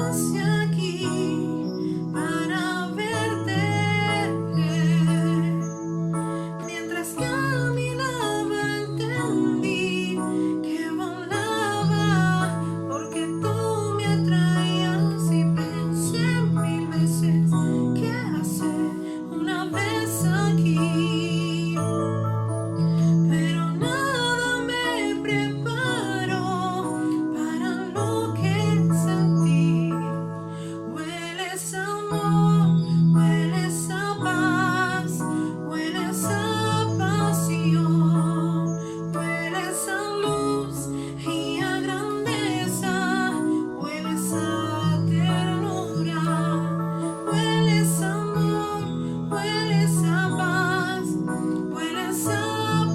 Hacia aquí para verte, mientras caminaba entendí que volaba, porque tú me atraías y pensé mil veces qué hacer una vez aquí, pero nada me preparó para lo que sentí. Hueles a amor, hueles a paz, hueles a pasión, hueles a luz y a grandeza, hueles a ternura, hueles a amor, hueles a paz, hueles a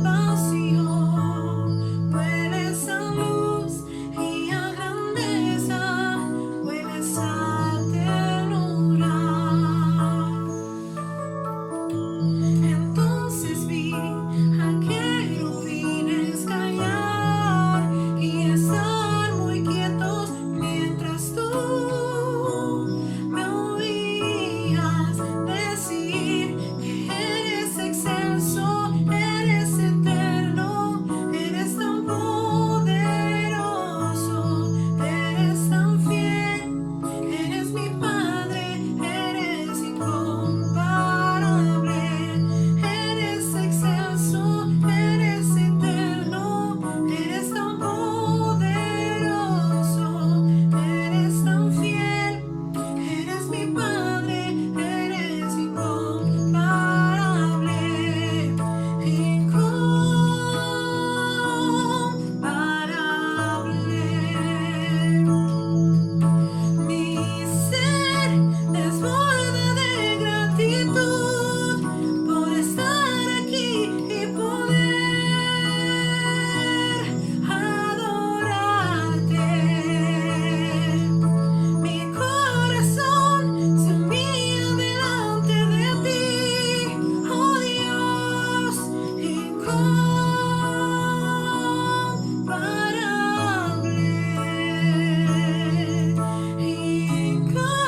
pasión, hueles a luz y a grandeza, hueles a ternura. Entonces vi a querubines callar y estar muy quietos mientras tú me oías decir que eres excelso, eres eterno, eres tan poderoso, eres tan fiel, eres mi Padre, eres incomparable, eres excelso, eres eterno, eres tan poderoso, eres tan fiel, eres mi Padre, eres incomparable, incomparable. Mi ser desborda de gratitud por estar aquí y poder adorarte. Mi corazón se humilla delante de ti, oh Dios, incomparable, incomparable.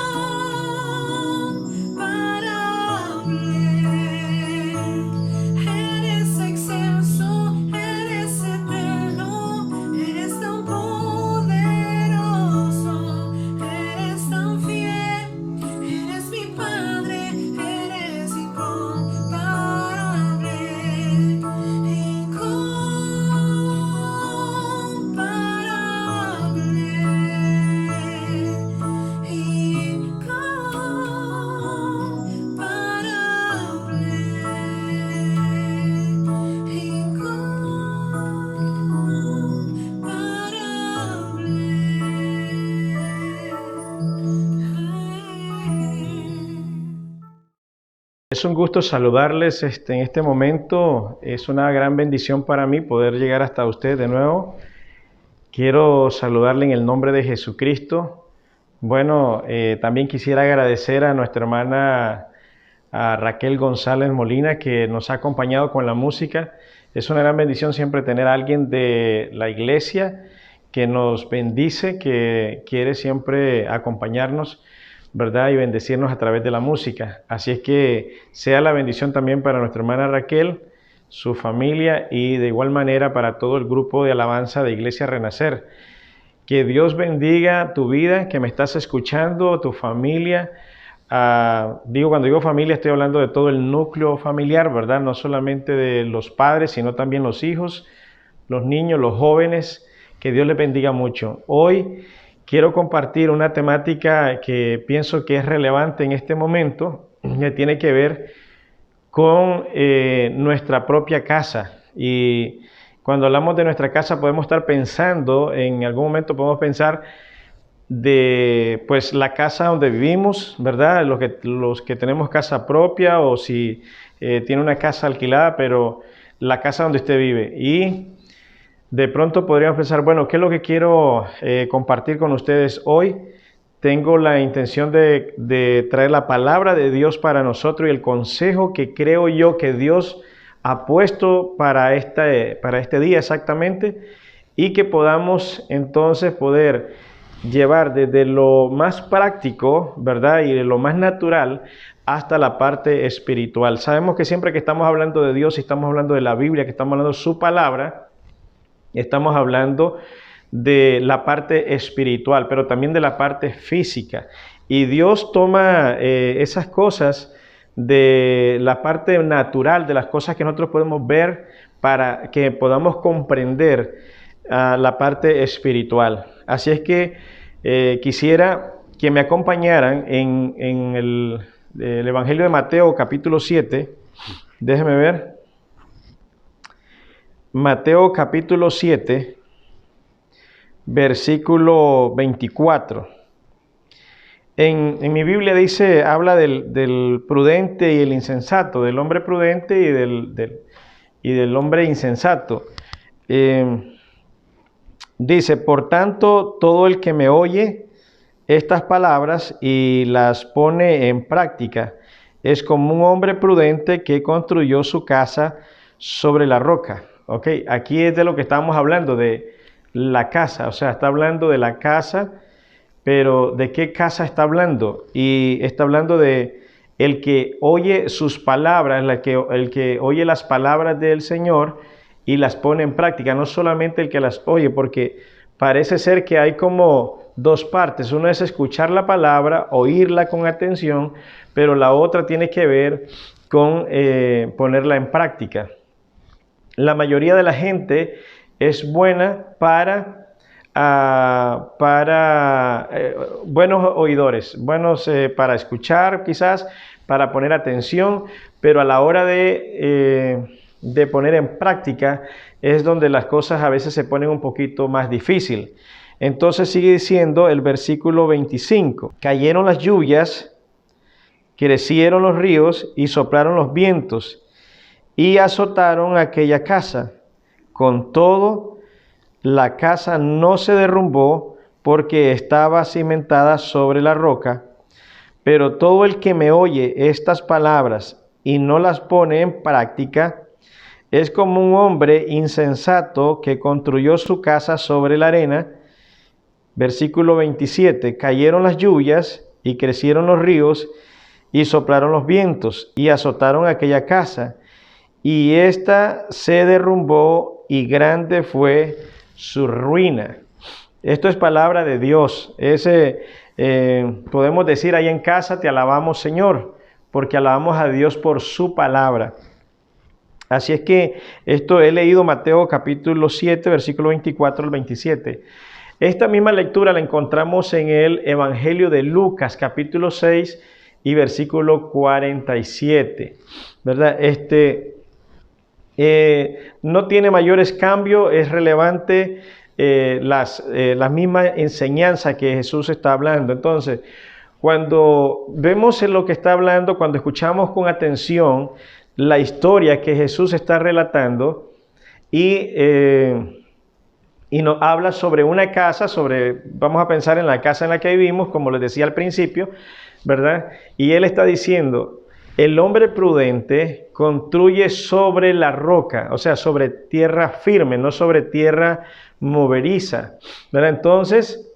Eres excelso, eres eterno, eres tan poderoso, eres tan fiel, eres mi Padre, eres incomparable, Es un gusto saludarles en este momento. Es una gran bendición para mí poder llegar hasta usted de nuevo. Quiero saludarle en el nombre de Jesucristo. Bueno, también quisiera agradecer a nuestra hermana a Raquel González Molina, que nos ha acompañado con la música. Es una gran bendición siempre tener a alguien de la iglesia que nos bendice, que quiere siempre acompañarnos, ¿verdad? Y bendecirnos a través de la música. Así es que sea la bendición también para nuestra hermana Raquel, su familia y de igual manera para todo el grupo de alabanza de Iglesia Renacer. Que Dios bendiga tu vida, que me estás escuchando, tu familia. Cuando digo familia estoy hablando de todo el núcleo familiar, ¿verdad? No solamente de los padres, sino también los hijos, los niños, los jóvenes. Que Dios les bendiga mucho. Hoy quiero compartir una temática que pienso que es relevante en este momento, que tiene que ver con nuestra propia casa. Y cuando hablamos de nuestra casa podemos estar pensando, en algún momento podemos pensar de pues la casa donde vivimos, ¿verdad? Los que tenemos casa propia o si tiene una casa alquilada, pero la casa donde usted vive. Y De pronto podríamos pensar, bueno, ¿qué es lo que quiero compartir con ustedes hoy? Tengo la intención de traer la palabra de Dios para nosotros y el consejo que creo yo que Dios ha puesto para este día exactamente, y que podamos entonces poder llevar desde lo más práctico, ¿verdad? Y de lo más natural hasta la parte espiritual. Sabemos que siempre que estamos hablando de Dios y estamos hablando de la Biblia, que estamos hablando de su palabra, estamos hablando de la parte espiritual, pero también de la parte física. Y Dios toma esas cosas de la parte natural, de las cosas que nosotros podemos ver, para que podamos comprender la parte espiritual. Así es que quisiera que me acompañaran en el Evangelio de Mateo capítulo 7. Déjeme ver. Mateo capítulo 7, versículo 24. En mi Biblia dice, habla del prudente y el insensato, del hombre prudente y del hombre insensato. Dice, por tanto, todo el que me oye estas palabras y las pone en práctica es como un hombre prudente que construyó su casa sobre la roca. Ok, aquí es de lo que estamos hablando, de la casa, o sea, está hablando de la casa, pero ¿de qué casa está hablando? Y está hablando de el que oye sus palabras, el que oye las palabras del Señor y las pone en práctica, no solamente el que las oye, porque parece ser que hay como dos partes. Uno es escuchar la palabra, oírla con atención, pero la otra tiene que ver con ponerla en práctica. La mayoría de la gente es buena para buenos oidores, buenos para escuchar quizás, para poner atención, pero a la hora de poner en práctica es donde las cosas a veces se ponen un poquito más difícil. Entonces sigue diciendo el versículo 25, cayeron las lluvias, crecieron los ríos y soplaron los vientos y azotaron aquella casa. Con todo, la casa no se derrumbó porque estaba cimentada sobre la roca. Pero todo el que me oye estas palabras y no las pone en práctica es como un hombre insensato que construyó su casa sobre la arena. Versículo 27, cayeron las lluvias y crecieron los ríos y soplaron los vientos y azotaron aquella casa. Y ésta se derrumbó y grande fue su ruina. Esto es palabra de Dios. Podemos decir ahí en casa, te alabamos Señor, porque alabamos a Dios por su palabra. Así es que esto he leído Mateo capítulo 7, versículo 24 al 27. Esta misma lectura la encontramos en el Evangelio de Lucas capítulo 6 y versículo 47. ¿Verdad? No tiene mayores cambios, es relevante las mismas enseñanzas que Jesús está hablando. Entonces, cuando vemos en lo que está hablando, cuando escuchamos con atención la historia que Jesús está relatando y nos habla sobre una casa, vamos a pensar en la casa en la que vivimos, como les decía al principio, ¿verdad? Y Él está diciendo, el hombre prudente construye sobre la roca, o sea, sobre tierra firme, no sobre tierra movediza, ¿verdad? Entonces,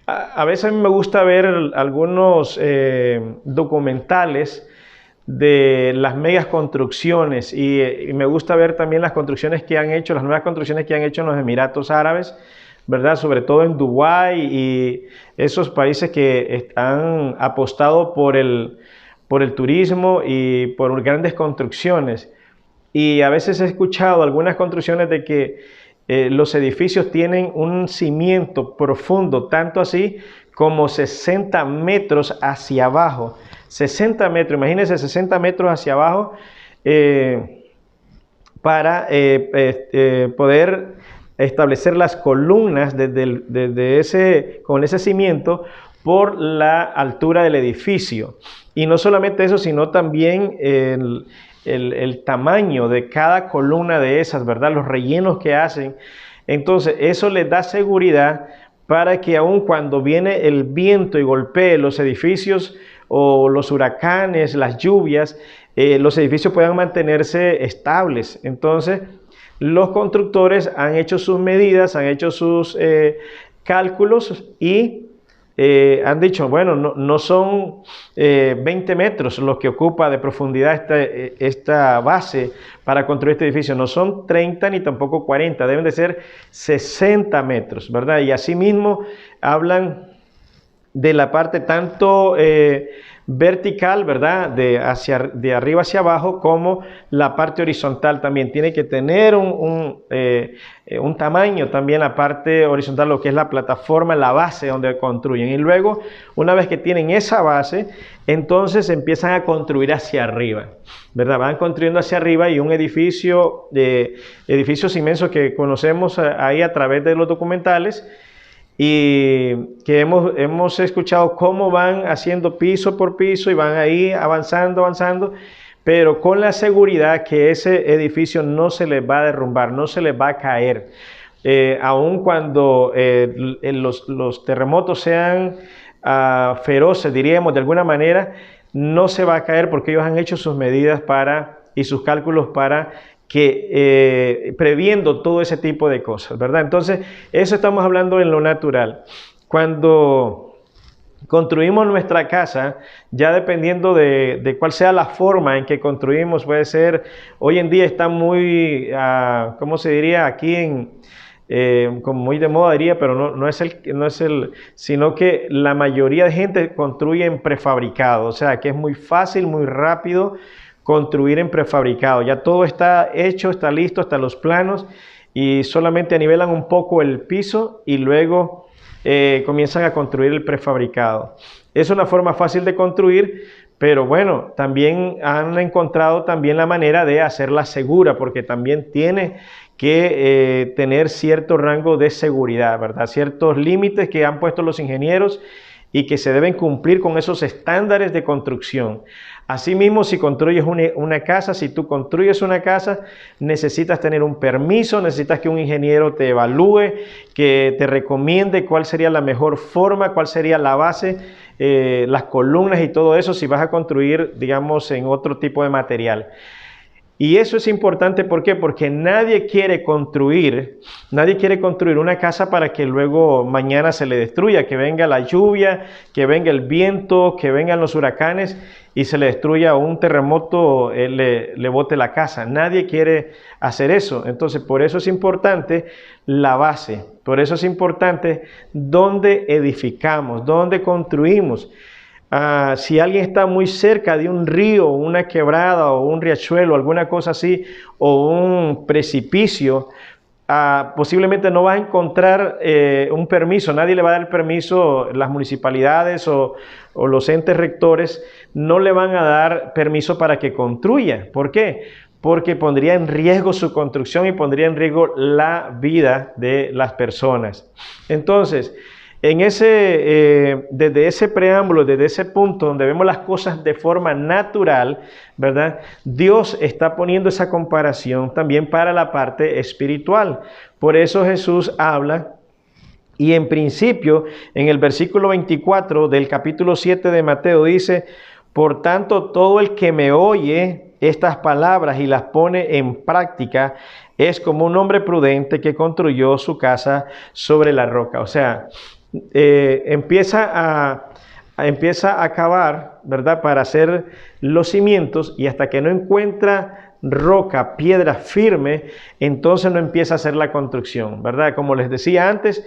a veces a mí me gusta ver algunos documentales de las megas construcciones y me gusta ver también las construcciones que han hecho, las nuevas construcciones que han hecho en los Emiratos Árabes, ¿verdad? Sobre todo en Dubái y esos países que han apostado por el turismo y por grandes construcciones. Y a veces he escuchado algunas construcciones de que los edificios tienen un cimiento profundo, tanto así como 60 metros hacia abajo. 60 metros, imagínense 60 metros hacia abajo para poder establecer las columnas con ese cimiento por la altura del edificio. Y no solamente eso, sino también el tamaño de cada columna de esas, ¿verdad? Los rellenos que hacen. Entonces, eso les da seguridad para que aun cuando viene el viento y golpee los edificios o los huracanes, las lluvias, los edificios puedan mantenerse estables. Entonces, los constructores han hecho sus medidas, han hecho sus cálculos y han dicho, bueno, no son 20 metros los que ocupa de profundidad esta base para construir este edificio, no son 30 ni tampoco 40, deben de ser 60 metros, ¿verdad? Y asimismo hablan de la parte tanto vertical, ¿verdad? De arriba hacia abajo, como la parte horizontal también. Tiene que tener un tamaño también la parte horizontal, lo que es la plataforma, la base donde construyen. Y luego, una vez que tienen esa base, entonces empiezan a construir hacia arriba, ¿verdad? Van construyendo hacia arriba y un edificio, edificios inmensos que conocemos ahí a través de los documentales, y que hemos escuchado cómo van haciendo piso por piso y van ahí avanzando, pero con la seguridad que ese edificio no se les va a derrumbar, no se les va a caer. Aun cuando los terremotos sean feroces, diríamos de alguna manera, no se va a caer porque ellos han hecho sus medidas y sus cálculos para que previendo todo ese tipo de cosas, ¿verdad? Entonces, eso estamos hablando en lo natural. Cuando construimos nuestra casa, ya dependiendo de cuál sea la forma en que construimos, puede ser, hoy en día está muy, ¿cómo se diría? Aquí como muy de moda diría, pero no es el, sino que la mayoría de gente construye en prefabricado, o sea, que es muy fácil, muy rápido construir en prefabricado. Ya todo está hecho, está listo, hasta los planos, y solamente anivelan un poco el piso y luego comienzan a construir el prefabricado. Es una forma fácil de construir, pero bueno, también han encontrado también la manera de hacerla segura, porque también tiene que tener cierto rango de seguridad, ¿verdad? Ciertos límites que han puesto los ingenieros y que se deben cumplir con esos estándares de construcción. Asimismo, si construyes una casa, si tú construyes una casa, necesitas tener un permiso, necesitas que un ingeniero te evalúe, que te recomiende cuál sería la mejor forma, cuál sería la base, las columnas y todo eso, si vas a construir, digamos, en otro tipo de material. Y eso es importante, ¿por qué? Porque nadie quiere construir una casa para que luego mañana se le destruya, que venga la lluvia, que venga el viento, que vengan los huracanes y se le destruya, o un terremoto le bote la casa. Nadie quiere hacer eso. Entonces, por eso es importante la base, por eso es importante dónde edificamos, dónde construimos. Si alguien está muy cerca de un río, una quebrada o un riachuelo, alguna cosa así, o un precipicio, posiblemente no va a encontrar un permiso, nadie le va a dar permiso, las municipalidades o los entes rectores no le van a dar permiso para que construya. ¿Por qué? Porque pondría en riesgo su construcción y pondría en riesgo la vida de las personas. Entonces, desde ese preámbulo, desde ese punto donde vemos las cosas de forma natural, ¿verdad? Dios está poniendo esa comparación también para la parte espiritual. Por eso Jesús habla, y en principio, en el versículo 24 del capítulo 7 de Mateo dice: por tanto, todo el que me oye estas palabras y las pone en práctica es como un hombre prudente que construyó su casa sobre la roca. O sea, empieza a cavar, ¿verdad?, para hacer los cimientos, y hasta que no encuentra roca, piedra firme, entonces no empieza a hacer la construcción, ¿verdad? Como les decía antes,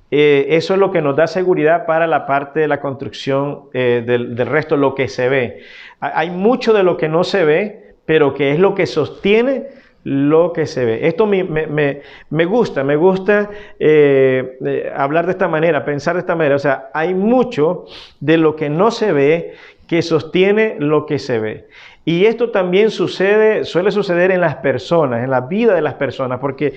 eso es lo que nos da seguridad para la parte de la construcción del resto, lo que se ve. Hay mucho de lo que no se ve, pero que es lo que sostiene lo que se ve. Esto me gusta hablar de esta manera, pensar de esta manera. O sea, hay mucho de lo que no se ve que sostiene lo que se ve. Y esto también suele suceder en las personas, en la vida de las personas, porque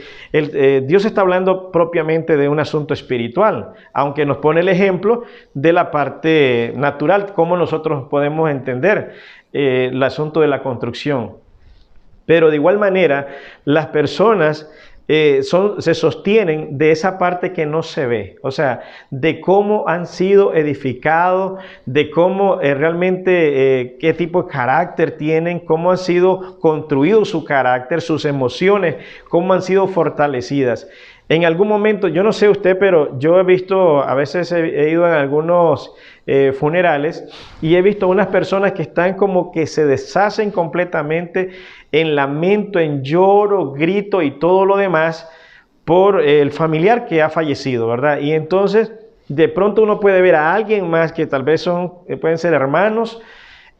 Dios está hablando propiamente de un asunto espiritual, aunque nos pone el ejemplo de la parte natural, cómo nosotros podemos entender el asunto de la construcción. Pero de igual manera, las personas se sostienen de esa parte que no se ve, o sea, de cómo han sido edificados, de cómo realmente qué tipo de carácter tienen, cómo han sido construido su carácter, sus emociones, cómo han sido fortalecidas. En algún momento, yo no sé usted, pero yo he visto, a veces he ido a algunos funerales y he visto unas personas que están como que se deshacen completamente en lamento, en lloro, grito y todo lo demás por el familiar que ha fallecido, ¿verdad? Y entonces de pronto uno puede ver a alguien más que tal vez pueden ser hermanos,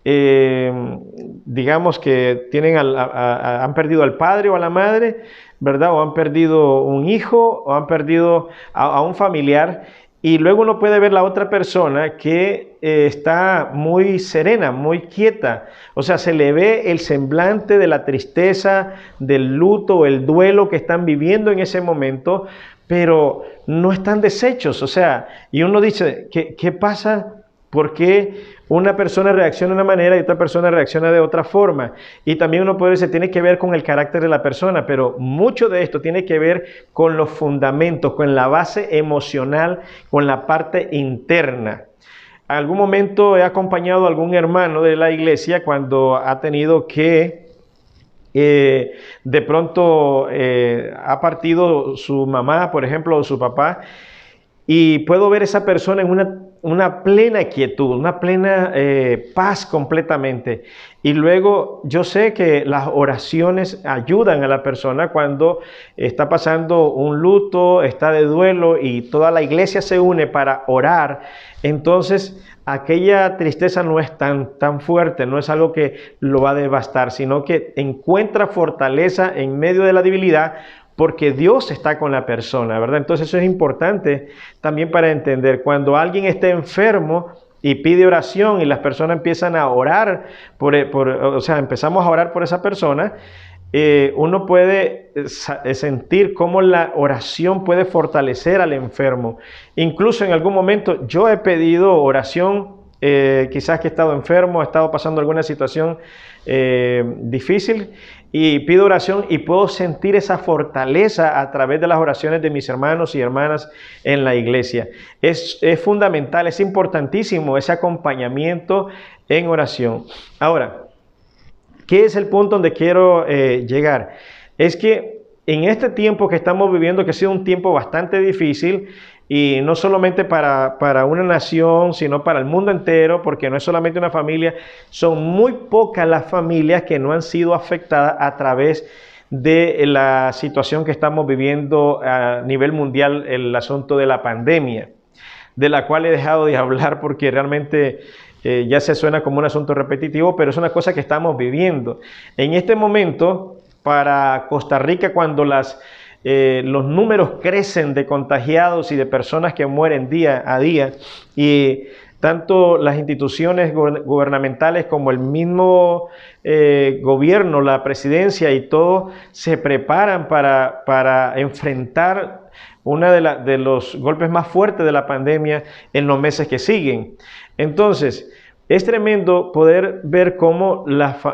digamos que tienen han perdido al padre o a la madre, ¿verdad? O han perdido un hijo o han perdido a un familiar. Y luego uno puede ver la otra persona que está muy serena, muy quieta. O sea, se le ve el semblante de la tristeza, del luto, el duelo que están viviendo en ese momento, pero no están deshechos. O sea, y uno dice, ¿qué pasa? ¿Por qué una persona reacciona de una manera y otra persona reacciona de otra forma? Y también uno puede decir, tiene que ver con el carácter de la persona, pero mucho de esto tiene que ver con los fundamentos, con la base emocional, con la parte interna. En algún momento he acompañado a algún hermano de la iglesia cuando ha tenido que de pronto ha partido su mamá, por ejemplo, o su papá, y puedo ver a esa persona en una plena quietud, una plena paz completamente. Y luego yo sé que las oraciones ayudan a la persona cuando está pasando un luto, está de duelo y toda la iglesia se une para orar. Entonces aquella tristeza no es tan fuerte, no es algo que lo va a devastar, sino que encuentra fortaleza en medio de la debilidad, porque Dios está con la persona, ¿verdad? Entonces eso es importante también para entender. Cuando alguien está enfermo y pide oración y las personas empiezan a orar, o sea, empezamos a orar por esa persona, uno puede sentir cómo la oración puede fortalecer al enfermo. Incluso en algún momento yo he pedido oración, quizás que he estado enfermo, he estado pasando alguna situación difícil, y pido oración y puedo sentir esa fortaleza a través de las oraciones de mis hermanos y hermanas en la iglesia. Es fundamental, es importantísimo ese acompañamiento en oración. Ahora, ¿qué es el punto donde quiero llegar? Es que en este tiempo que estamos viviendo, que ha sido un tiempo bastante difícil, y no solamente para una nación, sino para el mundo entero, porque no es solamente una familia, son muy pocas las familias que no han sido afectadas a través de la situación que estamos viviendo a nivel mundial, el asunto de la pandemia, de la cual he dejado de hablar porque realmente ya se suena como un asunto repetitivo, pero es una cosa que estamos viviendo. En este momento, para Costa Rica, cuando los números crecen de contagiados y de personas que mueren día a día, y tanto las instituciones gubernamentales como el mismo gobierno, la presidencia y todo, se preparan para enfrentar uno de los golpes más fuertes de la pandemia en los meses que siguen. Entonces, es tremendo poder ver cómo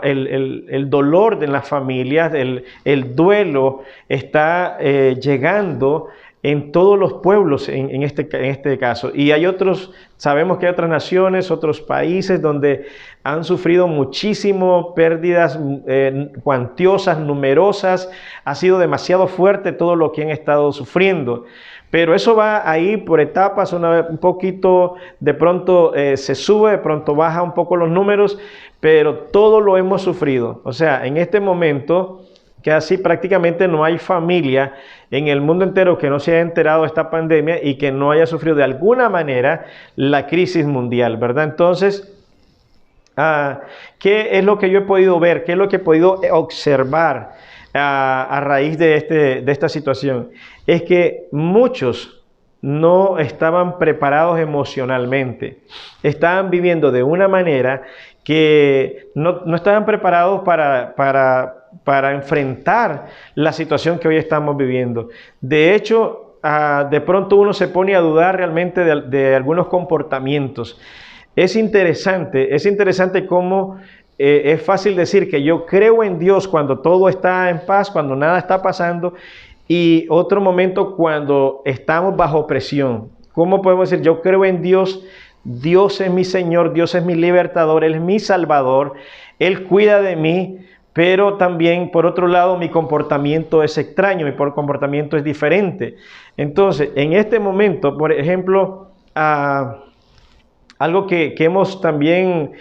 el dolor de las familias, el duelo está llegando en todos los pueblos en este caso. Y hay otros, sabemos que hay otras naciones, otros países donde han sufrido muchísimo, pérdidas cuantiosas, numerosas. Ha sido demasiado fuerte todo lo que han estado sufriendo. Pero eso va ahí por etapas, un poquito, de pronto se sube, de pronto baja un poco los números, pero todo lo hemos sufrido. O sea, en este momento, casi prácticamente no hay familia en el mundo entero que no se haya enterado de esta pandemia y que no haya sufrido de alguna manera la crisis mundial, ¿verdad? Entonces, ¿qué es lo que yo he podido ver? ¿Qué es lo que he podido observar a raíz de esta situación? Es que muchos no estaban preparados emocionalmente, estaban viviendo de una manera que no estaban preparados para enfrentar la situación que hoy estamos viviendo. De hecho, de pronto uno se pone a dudar realmente de algunos comportamientos. Es interesante cómo es fácil decir que yo creo en Dios cuando todo está en paz, cuando nada está pasando, y otro momento cuando estamos bajo presión. ¿Cómo podemos decir? Yo creo en Dios, Dios es mi Señor, Dios es mi libertador, Él es mi Salvador, Él cuida de mí, pero también, por otro lado, mi comportamiento es extraño, mi comportamiento es diferente. Entonces, en este momento, por ejemplo, algo que hemos también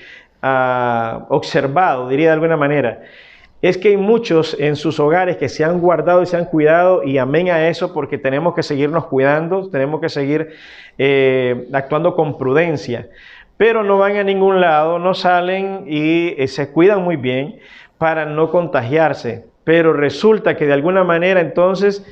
observado, diría de alguna manera, es que hay muchos en sus hogares que se han guardado y se han cuidado, y amén a eso, porque tenemos que seguirnos cuidando, tenemos que seguir actuando con prudencia, pero no van a ningún lado, no salen y se cuidan muy bien para no contagiarse, pero resulta que de alguna manera entonces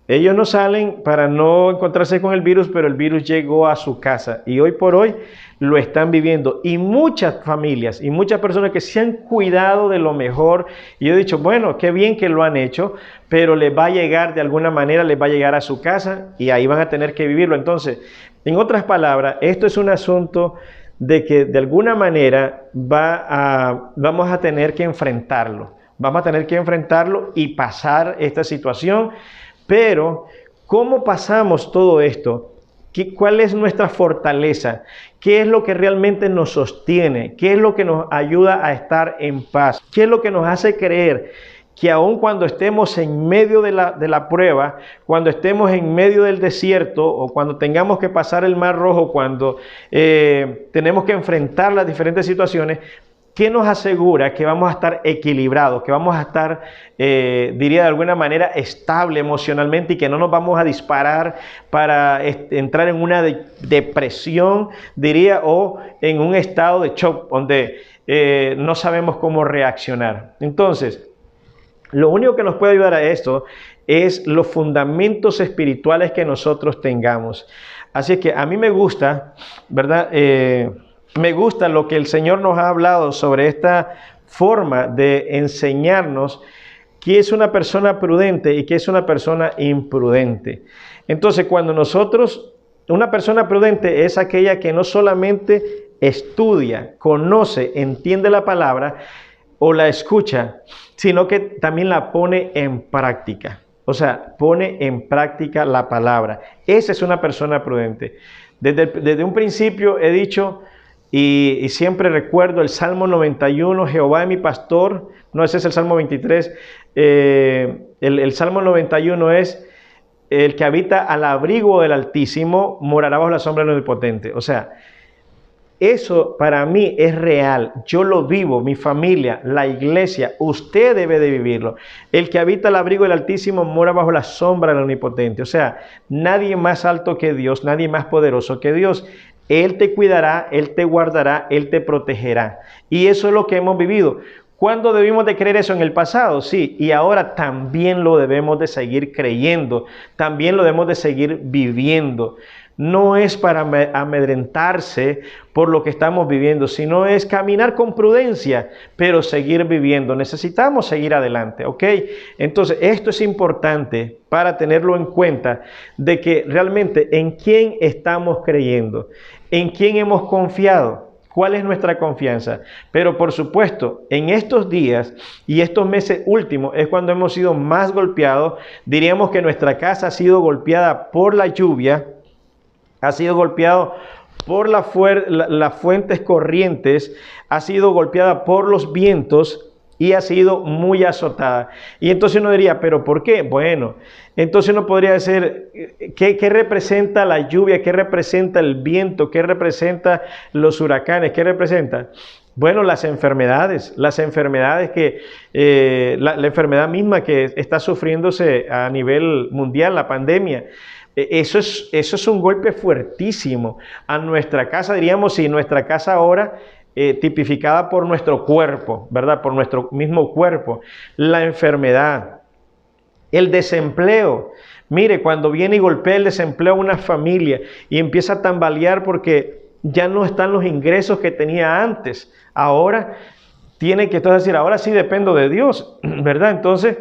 ellos no salen para no encontrarse con el virus, pero el virus llegó a su casa y hoy por hoy lo están viviendo. Y muchas familias y muchas personas que se han cuidado de lo mejor, y yo he dicho, bueno, qué bien que lo han hecho, pero les va a llegar de alguna manera, les va a llegar a su casa y ahí van a tener que vivirlo. Entonces, en otras palabras, esto es un asunto de que de alguna manera vamos a tener que enfrentarlo. Vamos a tener que enfrentarlo y pasar esta situación. Pero, ¿cómo pasamos todo esto? ¿Cuál es nuestra fortaleza? ¿Qué es lo que realmente nos sostiene? ¿Qué es lo que nos ayuda a estar en paz? ¿Qué es lo que nos hace creer que aun cuando estemos en medio de la prueba, cuando estemos en medio del desierto, o cuando tengamos que pasar el Mar Rojo, cuando tenemos que enfrentar las diferentes situaciones, ¿qué nos asegura que vamos a estar equilibrados, que vamos a estar, diría de alguna manera, estable emocionalmente y que no nos vamos a disparar para entrar en una depresión, diría, o en un estado de shock donde no sabemos cómo reaccionar? Entonces, lo único que nos puede ayudar a esto es los fundamentos espirituales que nosotros tengamos. Así que a mí me gusta, ¿verdad? Me gusta lo que el Señor nos ha hablado sobre esta forma de enseñarnos qué es una persona prudente y qué es una persona imprudente. Entonces, cuando una persona prudente es aquella que no solamente estudia, conoce, entiende la palabra o la escucha, sino que también la pone en práctica. O sea, pone en práctica la palabra. Esa es una persona prudente. Desde un principio he dicho, y siempre recuerdo el Salmo 91, Jehová es mi pastor. No, ese es el Salmo 23. El Salmo 91 es, el que habita al abrigo del Altísimo morará bajo la sombra del Omnipotente. O sea, eso para mí es real. Yo lo vivo, mi familia, la iglesia, usted debe de vivirlo. El que habita al abrigo del Altísimo mora bajo la sombra del Omnipotente. O sea, nadie más alto que Dios, nadie más poderoso que Dios. Él te cuidará, Él te guardará, Él te protegerá. Y eso es lo que hemos vivido. ¿Cuándo debimos de creer eso? En el pasado, sí. Y ahora también lo debemos de seguir creyendo. También lo debemos de seguir viviendo. No es para amedrentarse por lo que estamos viviendo, sino es caminar con prudencia, pero seguir viviendo. Necesitamos seguir adelante, ¿ok? Entonces, esto es importante para tenerlo en cuenta, de que realmente en quién estamos creyendo, en quién hemos confiado. ¿Cuál es nuestra confianza? Pero por supuesto, en estos días y estos meses últimos es cuando hemos sido más golpeados. Diríamos que nuestra casa ha sido golpeada por la lluvia, ha sido golpeado por las fuentes corrientes, ha sido golpeada por los vientos y ha sido muy azotada. Y entonces uno diría, ¿pero por qué? Bueno, entonces uno podría decir, ¿qué representa la lluvia? ¿Qué representa el viento? ¿Qué representa los huracanes? ¿Qué representa? Bueno, las enfermedades que, la enfermedad misma que está sufriéndose a nivel mundial, la pandemia. Eso es un golpe fuertísimo a nuestra casa, diríamos, si nuestra casa ahora, tipificada por nuestro cuerpo, ¿verdad? Por nuestro mismo cuerpo, la enfermedad, el desempleo. Mire, cuando viene y golpea el desempleo a una familia y empieza a tambalear porque ya no están los ingresos que tenía antes, ahora tiene que entonces decir, ahora sí dependo de Dios, ¿verdad? Entonces,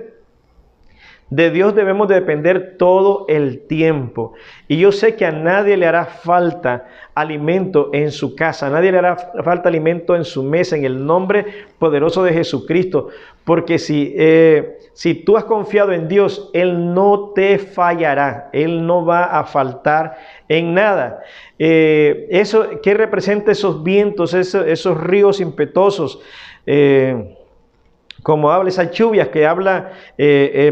De Dios debemos de depender todo el tiempo. Y yo sé que a nadie le hará falta alimento en su casa, a nadie le hará falta alimento en su mesa, en el nombre poderoso de Jesucristo. Porque si tú has confiado en Dios, Él no te fallará, Él no va a faltar en nada. ¿Qué representa esos vientos, esos ríos impetuosos? Como habla esas lluvias que habla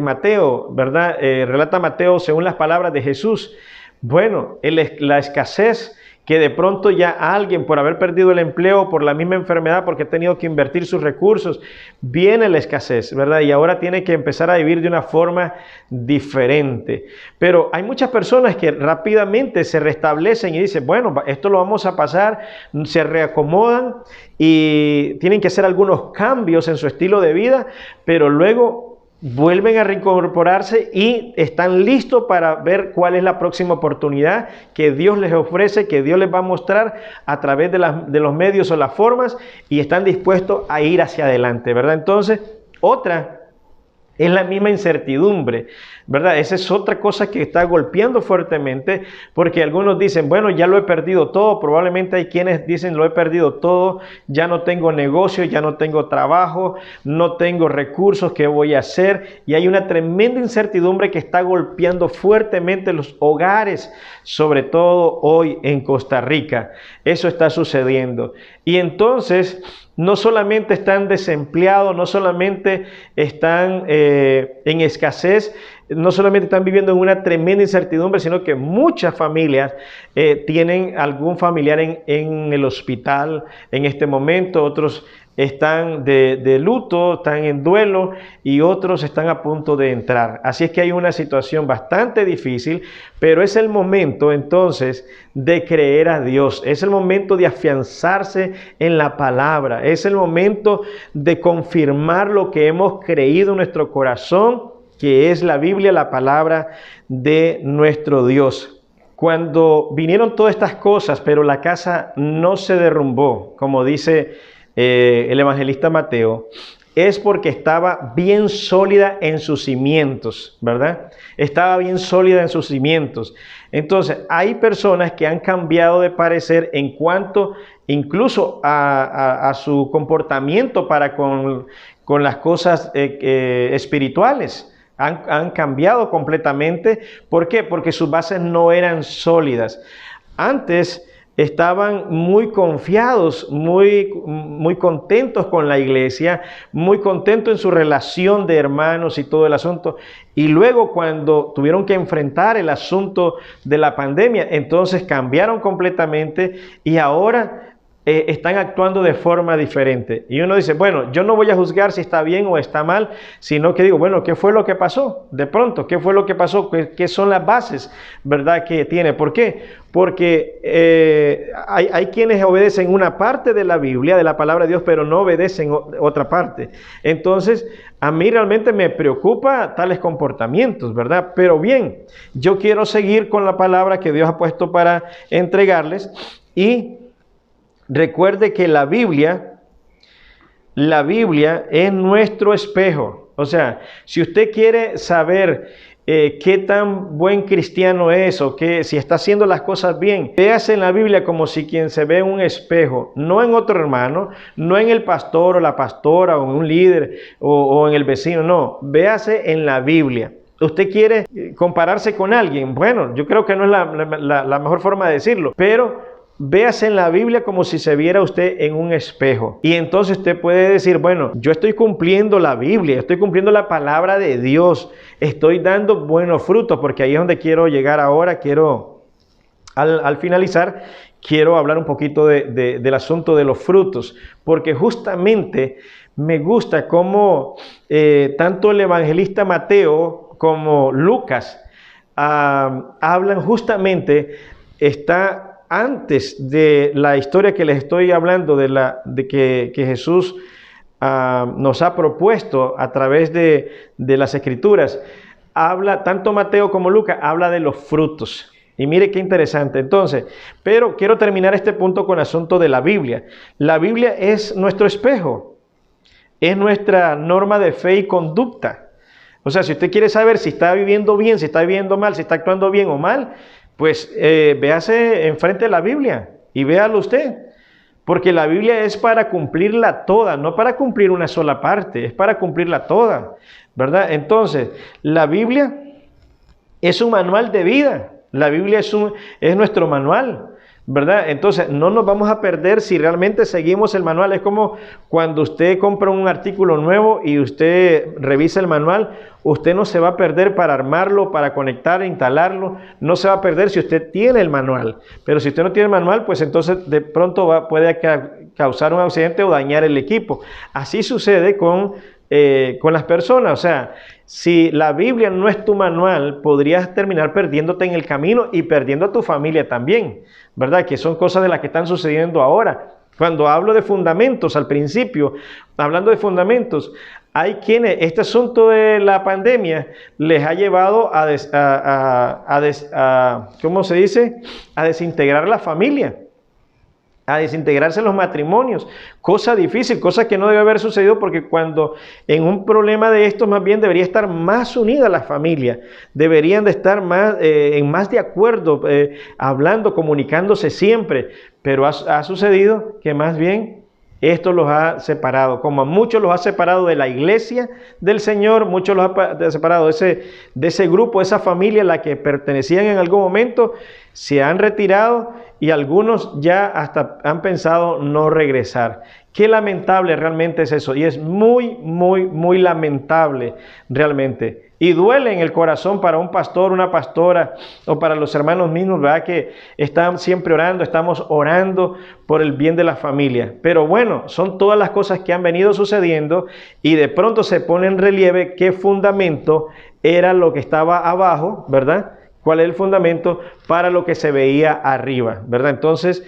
Mateo, ¿verdad? Relata Mateo según las palabras de Jesús. Bueno, la escasez, que de pronto ya alguien por haber perdido el empleo, por la misma enfermedad, porque ha tenido que invertir sus recursos, viene la escasez, ¿verdad? Y ahora tiene que empezar a vivir de una forma diferente. Pero hay muchas personas que rápidamente se restablecen y dicen, bueno, esto lo vamos a pasar, se reacomodan y tienen que hacer algunos cambios en su estilo de vida, pero luego vuelven a reincorporarse y están listos para ver cuál es la próxima oportunidad que Dios les ofrece, que Dios les va a mostrar a través de los medios o las formas, y están dispuestos a ir hacia adelante, ¿verdad? Entonces, otra es la misma incertidumbre, ¿verdad? Esa es otra cosa que está golpeando fuertemente, porque algunos dicen, bueno, ya lo he perdido todo. Probablemente hay quienes dicen, lo he perdido todo, ya no tengo negocio, ya no tengo trabajo, no tengo recursos, ¿qué voy a hacer? Y hay una tremenda incertidumbre que está golpeando fuertemente los hogares, sobre todo hoy en Costa Rica. Eso está sucediendo. Y entonces, no solamente están desempleados, no solamente están en escasez, no solamente están viviendo en una tremenda incertidumbre, sino que muchas familias tienen algún familiar en el hospital en este momento. Otros están de luto, están en duelo, y otros están a punto de entrar. Así es que hay una situación bastante difícil, pero es el momento entonces de creer a Dios. Es el momento de afianzarse en la palabra. Es el momento de confirmar lo que hemos creído en nuestro corazón, que es la Biblia, la palabra de nuestro Dios. Cuando vinieron todas estas cosas, pero la casa no se derrumbó, como dice el evangelista Mateo, es porque estaba bien sólida en sus cimientos, ¿verdad? Estaba bien sólida en sus cimientos. Entonces, hay personas que han cambiado de parecer en cuanto incluso a su comportamiento para con las cosas espirituales. Han cambiado completamente. ¿Por qué? Porque sus bases no eran sólidas. Antes estaban muy confiados, muy contentos con la iglesia, muy contentos en su relación de hermanos y todo el asunto. Y luego, cuando tuvieron que enfrentar el asunto de la pandemia, entonces cambiaron completamente y ahora están actuando de forma diferente. Y uno dice, bueno, yo no voy a juzgar si está bien o está mal, sino que digo, bueno, ¿qué fue lo que pasó? De pronto, ¿qué fue lo que pasó? ¿Qué son las bases, verdad, que tiene? ¿Por qué? Porque hay quienes obedecen una parte de la Biblia, de la palabra de Dios, pero no obedecen otra parte. Entonces, a mí realmente me preocupa tales comportamientos, ¿verdad? Pero bien, yo quiero seguir con la palabra que Dios ha puesto para entregarles. Y recuerde que la Biblia es nuestro espejo. O sea, si usted quiere saber qué tan buen cristiano es, o si está haciendo las cosas bien, véase en la Biblia como si quien se ve en un espejo, no en otro hermano, no en el pastor o la pastora o en un líder o en el vecino, no, véase en la Biblia. ¿Usted quiere compararse con alguien? Bueno, yo creo que no es la mejor forma de decirlo, pero véase en la Biblia como si se viera usted en un espejo. Y entonces usted puede decir, bueno, yo estoy cumpliendo la Biblia, estoy cumpliendo la palabra de Dios, estoy dando buenos frutos, porque ahí es donde quiero llegar ahora. Al finalizar, quiero hablar un poquito del asunto de los frutos, porque justamente me gusta cómo tanto el evangelista Mateo como Lucas hablan justamente, está antes de la historia que les estoy hablando, de que Jesús nos ha propuesto a través de las Escrituras. Tanto Mateo como Lucas habla de los frutos. Y mire qué interesante. Entonces, pero quiero terminar este punto con el asunto de la Biblia. La Biblia es nuestro espejo, es nuestra norma de fe y conducta. O sea, si usted quiere saber si está viviendo bien, si está viviendo mal, si está actuando bien o mal, pues véase enfrente de la Biblia y véalo usted. Porque la Biblia es para cumplirla toda, no para cumplir una sola parte, es para cumplirla toda, ¿verdad? Entonces, la Biblia es un manual de vida, la Biblia es nuestro manual, ¿verdad? Entonces, no nos vamos a perder si realmente seguimos el manual. Es como cuando usted compra un artículo nuevo y usted revisa el manual, usted no se va a perder para armarlo, para conectar, instalarlo, no se va a perder si usted tiene el manual. Pero si usted no tiene el manual, pues entonces de pronto puede causar un accidente o dañar el equipo. Así sucede con las personas. O sea, si la Biblia no es tu manual, podrías terminar perdiéndote en el camino y perdiendo a tu familia también, ¿verdad? Que son cosas de las que están sucediendo ahora. Cuando hablo de fundamentos, al principio, hablando de fundamentos, hay quienes, este asunto de la pandemia les ha llevado ¿cómo se dice? A desintegrar la familia, a desintegrarse los matrimonios, cosa difícil, cosa que no debe haber sucedido, porque cuando en un problema de estos más bien debería estar más unida la familia, deberían de estar más de acuerdo, hablando, comunicándose siempre, pero ha sucedido que más bien esto los ha separado, como a muchos los ha separado de la iglesia del Señor, muchos los ha separado de ese grupo, de esa familia a la que pertenecían en algún momento, se han retirado y algunos ya hasta han pensado no regresar. Qué lamentable realmente es eso, y es muy, muy, muy lamentable realmente. Y duele en el corazón para un pastor, una pastora, o para los hermanos mismos, ¿verdad? Que están siempre orando, estamos orando por el bien de la familia. Pero bueno, son todas las cosas que han venido sucediendo y de pronto se pone en relieve qué fundamento era lo que estaba abajo, ¿verdad? ¿Cuál es el fundamento para lo que se veía arriba, ¿verdad? Entonces,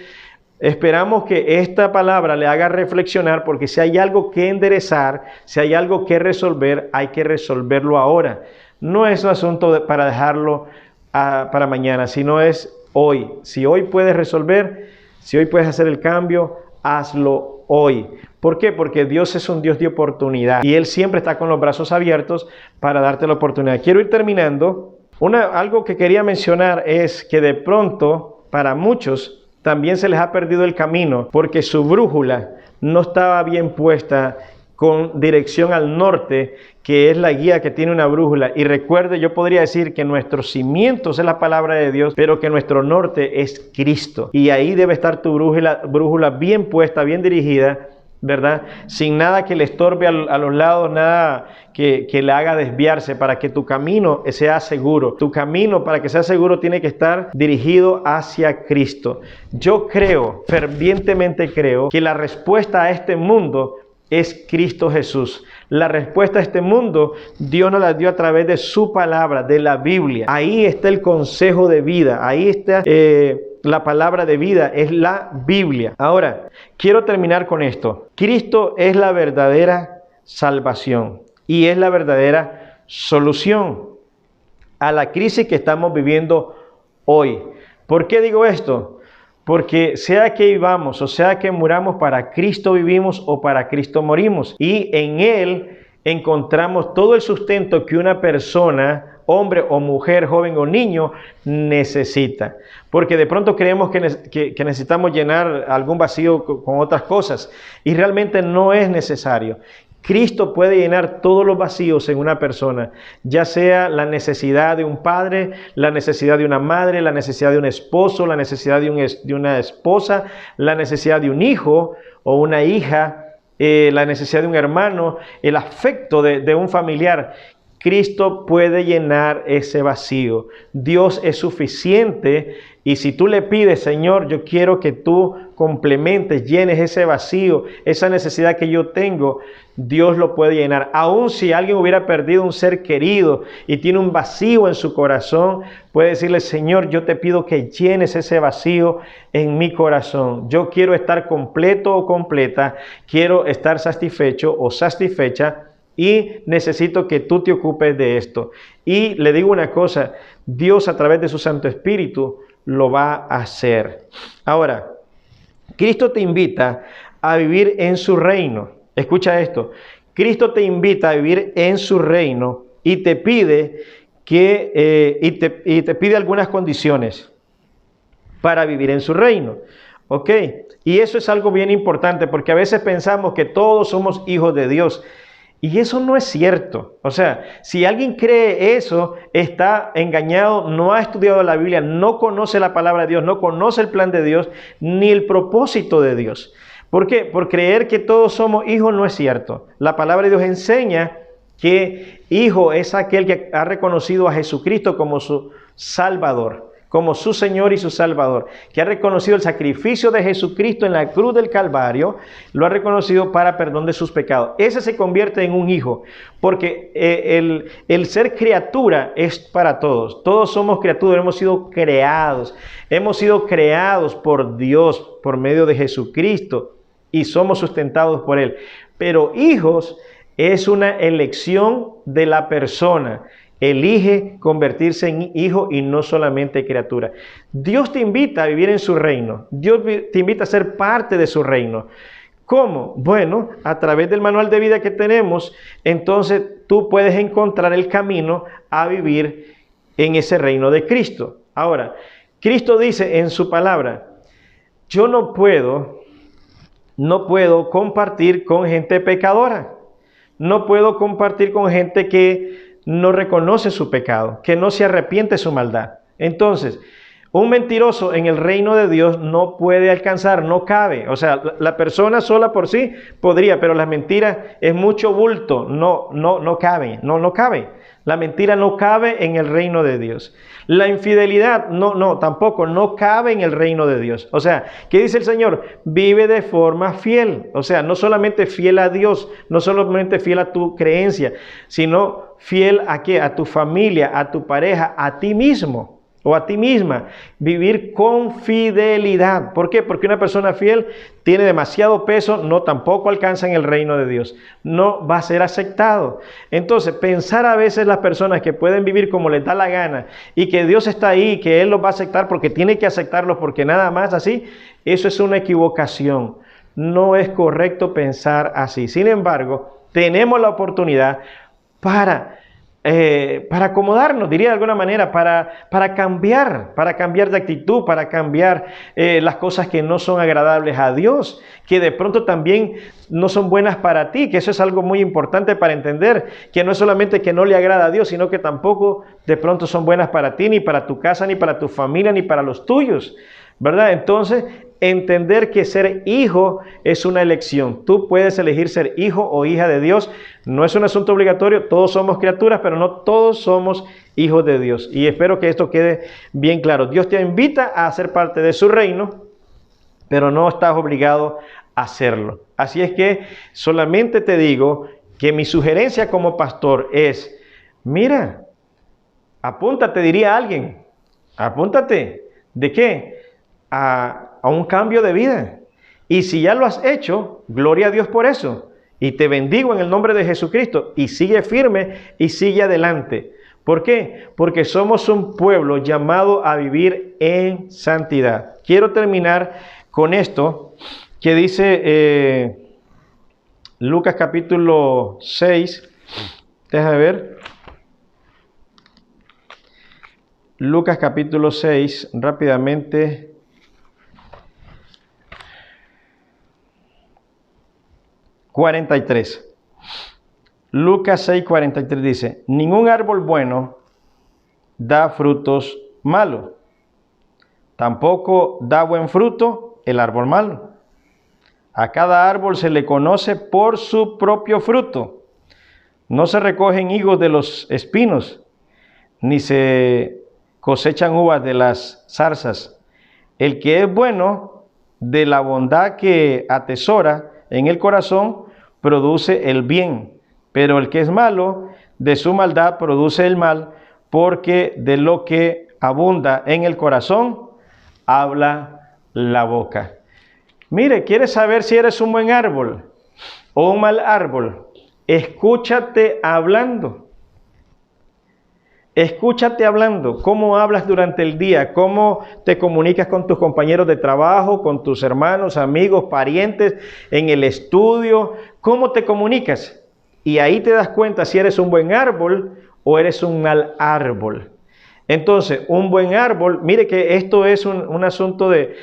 esperamos que esta palabra le haga reflexionar, porque si hay algo que enderezar, si hay algo que resolver, hay que resolverlo ahora. No es un asunto para dejarlo para mañana, sino es hoy. Si hoy puedes resolver, si hoy puedes hacer el cambio, hazlo hoy. ¿Por qué? Porque Dios es un Dios de oportunidad y Él siempre está con los brazos abiertos para darte la oportunidad. Quiero ir terminando. Algo que quería mencionar es que de pronto, para muchos, también se les ha perdido el camino porque su brújula no estaba bien puesta con dirección al norte, que es la guía que tiene una brújula. Y recuerde, yo podría decir que nuestros cimientos es la palabra de Dios, pero que nuestro norte es Cristo. Y ahí debe estar tu brújula bien puesta, bien dirigida, ¿verdad? Sin nada que le estorbe a los lados, nada que le haga desviarse, para que tu camino sea seguro. Tu camino, para que sea seguro, tiene que estar dirigido hacia Cristo. Yo creo, fervientemente creo, que la respuesta a este mundo es Cristo Jesús. La respuesta a este mundo, Dios nos la dio a través de su palabra, de la Biblia. Ahí está el consejo de vida, ahí está la palabra de vida, es la Biblia. Ahora, quiero terminar con esto. Cristo es la verdadera salvación y es la verdadera solución a la crisis que estamos viviendo hoy. ¿Por qué digo esto? Porque sea que vivamos o sea que muramos, para Cristo vivimos o para Cristo morimos. Y en Él encontramos todo el sustento que una persona, hombre o mujer, joven o niño, necesita. Porque de pronto creemos que necesitamos llenar algún vacío con otras cosas y realmente no es necesario. Cristo puede llenar todos los vacíos en una persona, ya sea la necesidad de un padre, la necesidad de una madre, la necesidad de un esposo, la necesidad de una esposa, la necesidad de un hijo o una hija, la necesidad de un hermano, el afecto de un familiar. Cristo puede llenar ese vacío. Dios es suficiente y si tú le pides, Señor, yo quiero que tú complementes, llenes ese vacío, esa necesidad que yo tengo, Dios lo puede llenar. Aun si alguien hubiera perdido un ser querido y tiene un vacío en su corazón, puede decirle, Señor, yo te pido que llenes ese vacío en mi corazón. Yo quiero estar completo o completa, quiero estar satisfecho o satisfecha, y necesito que tú te ocupes de esto. Y le digo una cosa, Dios a través de su Santo Espíritu lo va a hacer. Ahora, Cristo te invita a vivir en su reino. Escucha esto, Cristo te invita a vivir en su reino y te pide y te pide algunas condiciones para vivir en su reino. ¿Ok? Y eso es algo bien importante porque a veces pensamos que todos somos hijos de Dios. Y eso no es cierto. O sea, si alguien cree eso, está engañado, no ha estudiado la Biblia, no conoce la palabra de Dios, no conoce el plan de Dios, ni el propósito de Dios. ¿Por qué? Por creer que todos somos hijos no es cierto. La palabra de Dios enseña que hijo es aquel que ha reconocido a Jesucristo como su Salvador, como su Señor y su Salvador, que ha reconocido el sacrificio de Jesucristo en la cruz del Calvario, lo ha reconocido para perdón de sus pecados. Ese se convierte en un hijo, porque el ser criatura es para todos. Todos somos criaturas, hemos sido creados por Dios, por medio de Jesucristo, y somos sustentados por Él. Pero hijos es una elección de la persona. Elige convertirse en hijo y no solamente criatura. Dios te invita a vivir en su reino. Dios te invita a ser parte de su reino. ¿Cómo? Bueno, a través del manual de vida que tenemos, entonces tú puedes encontrar el camino a vivir en ese reino de Cristo. Ahora, Cristo dice en su palabra, yo no puedo compartir con gente pecadora. No puedo compartir con gente que no reconoce su pecado, que no se arrepiente de su maldad. Entonces, un mentiroso en el reino de Dios no puede alcanzar, no cabe. O sea, la persona sola por sí podría, pero la mentira es mucho bulto, no cabe. La mentira no cabe en el reino de Dios. La infidelidad, tampoco, no cabe en el reino de Dios. O sea, ¿qué dice el Señor? Vive de forma fiel. O sea, no solamente fiel a Dios, no solamente fiel a tu creencia, sino fiel a ¿qué? A tu familia, a tu pareja, a ti mismo o a ti misma. Vivir con fidelidad. ¿Por qué? Porque una persona fiel tiene demasiado peso, tampoco alcanza en el reino de Dios. No va a ser aceptado. Entonces, pensar a veces las personas que pueden vivir como les da la gana y que Dios está ahí, que Él los va a aceptar porque tiene que aceptarlos porque nada más así, eso es una equivocación. No es correcto pensar así. Sin embargo, tenemos la oportunidad para acomodarnos, diría de alguna manera, para cambiar de actitud, para cambiar las cosas que no son agradables a Dios, que de pronto también no son buenas para ti, que eso es algo muy importante para entender, que no es solamente que no le agrada a Dios, sino que tampoco de pronto son buenas para ti, ni para tu casa, ni para tu familia, ni para los tuyos, ¿verdad? Entonces, entender que ser hijo es una elección. Tú puedes elegir ser hijo o hija de Dios. No es un asunto obligatorio. Todos somos criaturas, pero no todos somos hijos de Dios. Y espero que esto quede bien claro. Dios te invita a ser parte de su reino, pero no estás obligado a hacerlo. Así es que solamente te digo que mi sugerencia como pastor es, mira, apúntate, diría alguien. Apúntate. ¿De qué? A un cambio de vida. Y si ya lo has hecho, gloria a Dios por eso. Y te bendigo en el nombre de Jesucristo. Y sigue firme y sigue adelante. ¿Por qué? Porque somos un pueblo llamado a vivir en santidad. Quiero terminar con esto que dice Lucas capítulo 6. Déjame ver. Lucas capítulo 6, rápidamente. Lucas 6, 43 dice, ningún árbol bueno da frutos malos, tampoco da buen fruto el árbol malo. A cada árbol se le conoce por su propio fruto. No se recogen higos de los espinos, ni se cosechan uvas de las zarzas. El que es bueno, de la bondad que atesora en el corazón, produce el bien, pero el que es malo, de su maldad produce el mal, porque de lo que abunda en el corazón, habla la boca. Mire, ¿quieres saber si eres un buen árbol o un mal árbol? Escúchate hablando. Escúchate hablando, cómo hablas durante el día, cómo te comunicas con tus compañeros de trabajo, con tus hermanos, amigos, parientes, en el estudio, cómo te comunicas. Y ahí te das cuenta si eres un buen árbol o eres un mal árbol. Entonces, un buen árbol, mire que esto es un asunto de,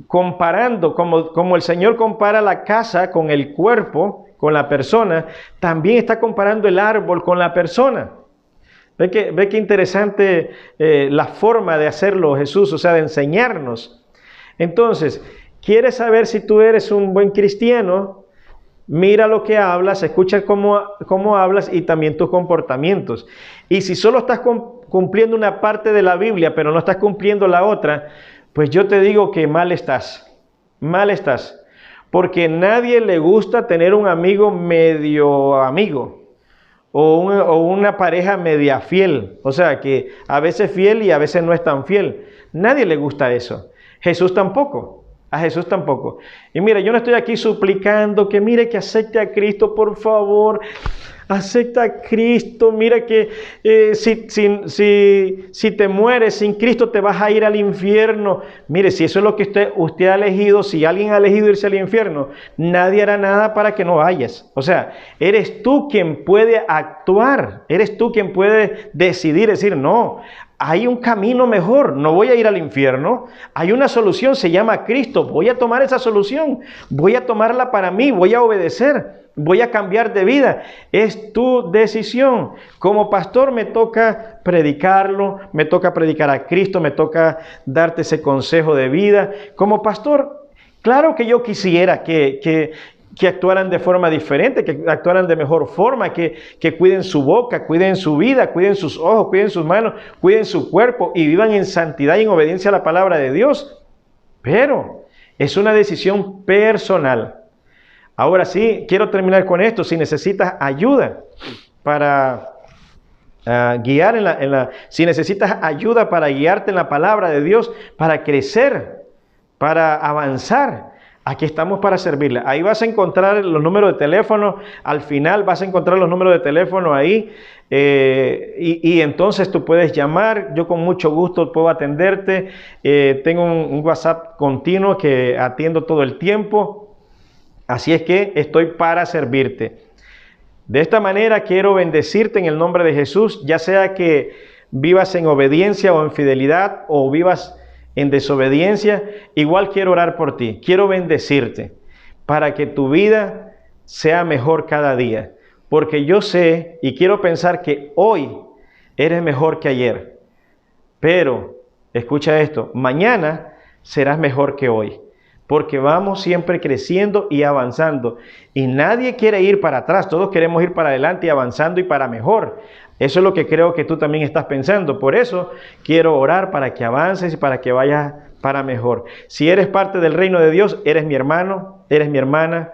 comparando, como el Señor compara la casa con el cuerpo, con la persona, también está comparando el árbol con la persona. Ve que interesante la forma de hacerlo Jesús, o sea, de enseñarnos. Entonces, ¿quieres saber si tú eres un buen cristiano? Mira lo que hablas, escucha cómo hablas y también tus comportamientos. Y si solo estás cumpliendo una parte de la Biblia, pero no estás cumpliendo la otra, pues yo te digo que mal estás. Mal estás. Porque a nadie le gusta tener un amigo medio amigo. O una pareja media fiel. O sea, que a veces fiel y a veces no es tan fiel. Nadie le gusta eso. Jesús tampoco. A Jesús tampoco. Y mira, yo no estoy aquí suplicando que mire que acepte a Cristo, por favor. Acepta a Cristo. Mira que si te mueres sin Cristo te vas a ir al infierno. Mire, si eso es lo que usted ha elegido, si alguien ha elegido irse al infierno, nadie hará nada para que no vayas. O sea, eres tú quien puede actuar. Eres tú quien puede decidir, decir, no, hay un camino mejor, no voy a ir al infierno, hay una solución, se llama Cristo, voy a tomar esa solución, voy a tomarla para mí, voy a obedecer, voy a cambiar de vida, es tu decisión. Como pastor me toca predicarlo, me toca predicar a Cristo, me toca darte ese consejo de vida. Como pastor, claro que yo quisiera que actuaran de forma diferente, que actuaran de mejor forma, que cuiden su boca, cuiden su vida, cuiden sus ojos, cuiden sus manos, cuiden su cuerpo y vivan en santidad y en obediencia a la palabra de Dios. Pero es una decisión personal. Ahora sí, quiero terminar con esto. Si necesitas ayuda para guiar si necesitas ayuda para guiarte en la palabra de Dios, para crecer, para avanzar, aquí estamos para servirle. Ahí vas a encontrar los números de teléfono. Al final vas a encontrar los números de teléfono ahí. Y entonces tú puedes llamar. Yo con mucho gusto puedo atenderte. Tengo un WhatsApp continuo que atiendo todo el tiempo. Así es que estoy para servirte. De esta manera quiero bendecirte en el nombre de Jesús. Ya sea que vivas en obediencia o en fidelidad o vivas en desobediencia, igual quiero orar por ti, quiero bendecirte para que tu vida sea mejor cada día, porque yo sé y quiero pensar que hoy eres mejor que ayer, pero escucha esto, mañana serás mejor que hoy, porque vamos siempre creciendo y avanzando y nadie quiere ir para atrás, todos queremos ir para adelante y avanzando y para mejor. Eso es lo que creo que tú también estás pensando. Por eso quiero orar para que avances y para que vayas para mejor. Si eres parte del reino de Dios, eres mi hermano, eres mi hermana.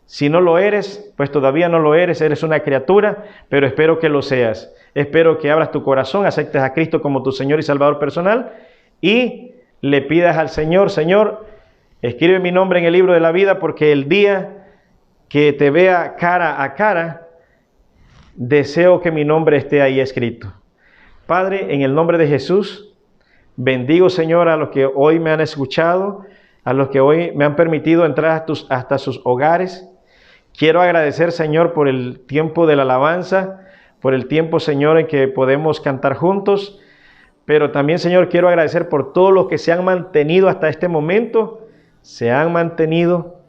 Si no lo eres, pues todavía no lo eres una criatura, pero espero que lo seas. Espero que abras tu corazón, aceptes a Cristo como tu Señor y Salvador personal y le pidas al Señor, Señor, escribe mi nombre en el libro de la vida porque el día que te vea cara a cara, deseo que mi nombre esté ahí escrito. Padre, en el nombre de Jesús, bendigo, Señor, a los que hoy me han escuchado, a los que hoy me han permitido entrar hasta sus hogares. Quiero agradecer, Señor, por el tiempo de la alabanza, por el tiempo, Señor, en que podemos cantar juntos. Pero también, Señor, quiero agradecer por todos los que se han mantenido hasta este momento, se han mantenido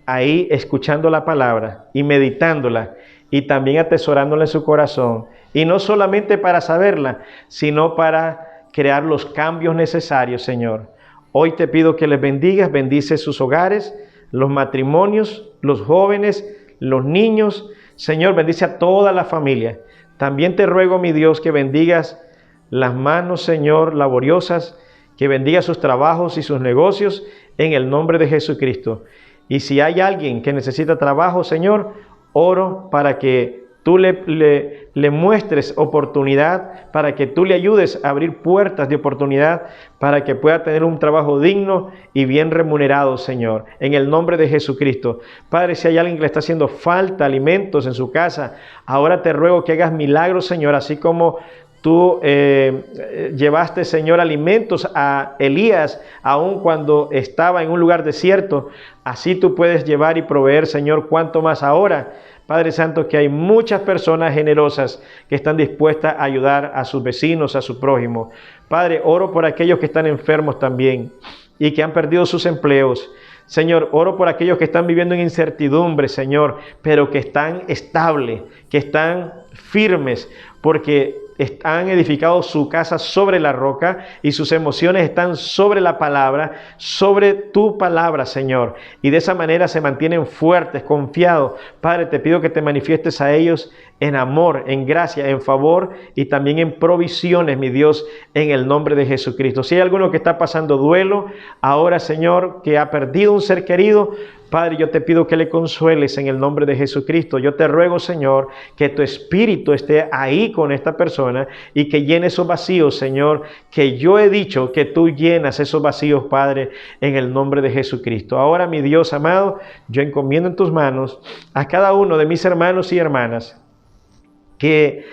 ahí escuchando la palabra y meditándola, y también atesorándola en su corazón. Y no solamente para saberla, sino para crear los cambios necesarios, Señor. Hoy te pido que les bendigas, bendice sus hogares, los matrimonios, los jóvenes, los niños. Señor, bendice a toda la familia. También te ruego, mi Dios, que bendigas las manos, Señor, laboriosas, que bendiga sus trabajos y sus negocios en el nombre de Jesucristo. Y si hay alguien que necesita trabajo, Señor, oro para que tú le muestres oportunidad, para que tú le ayudes a abrir puertas de oportunidad, para que pueda tener un trabajo digno y bien remunerado, Señor, en el nombre de Jesucristo. Padre, si hay alguien que le está haciendo falta alimentos en su casa, ahora te ruego que hagas milagros, Señor, así como Tú llevaste, Señor, alimentos a Elías, aun cuando estaba en un lugar desierto. Así tú puedes llevar y proveer, Señor, cuánto más ahora. Padre Santo, que hay muchas personas generosas que están dispuestas a ayudar a sus vecinos, a su prójimo. Padre, oro por aquellos que están enfermos también y que han perdido sus empleos. Señor, oro por aquellos que están viviendo en incertidumbre, Señor, pero que están estables, que están firmes, porque han edificado su casa sobre la roca y sus emociones están sobre la palabra, sobre tu palabra, Señor. Y de esa manera se mantienen fuertes, confiados. Padre, te pido que te manifiestes a ellos en amor, en gracia, en favor y también en provisiones, mi Dios, en el nombre de Jesucristo. Si hay alguno que está pasando duelo, ahora, Señor, que ha perdido un ser querido, Padre, yo te pido que le consueles en el nombre de Jesucristo. Yo te ruego, Señor, que tu Espíritu esté ahí con esta persona y que llene esos vacíos, Señor, que yo he dicho que tú llenas esos vacíos, Padre, en el nombre de Jesucristo. Ahora, mi Dios amado, yo encomiendo en tus manos a cada uno de mis hermanos y hermanas que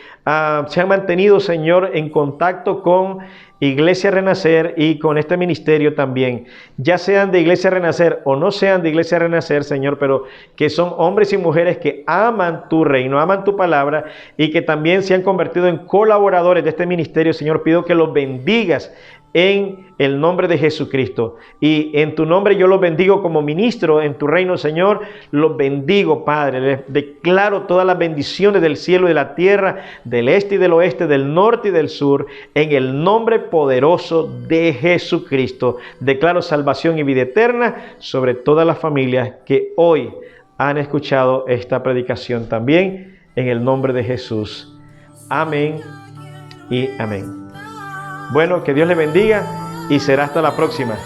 se han mantenido, Señor, en contacto con Iglesia Renacer y con este ministerio también, ya sean de Iglesia Renacer o no sean de Iglesia Renacer, Señor, pero que son hombres y mujeres que aman tu reino, aman tu palabra y que también se han convertido en colaboradores de este ministerio. Señor, pido que los bendigas en el nombre de Jesucristo, y en tu nombre yo los bendigo como ministro en tu reino, Señor. Los bendigo, Padre. Les declaro todas las bendiciones del cielo y de la tierra, del este y del oeste, del norte y del sur, en el nombre poderoso de Jesucristo. Declaro salvación y vida eterna sobre todas las familias que hoy han escuchado esta predicación también, en el nombre de Jesús. Amén y amén. Bueno, que Dios le bendiga y será hasta la próxima.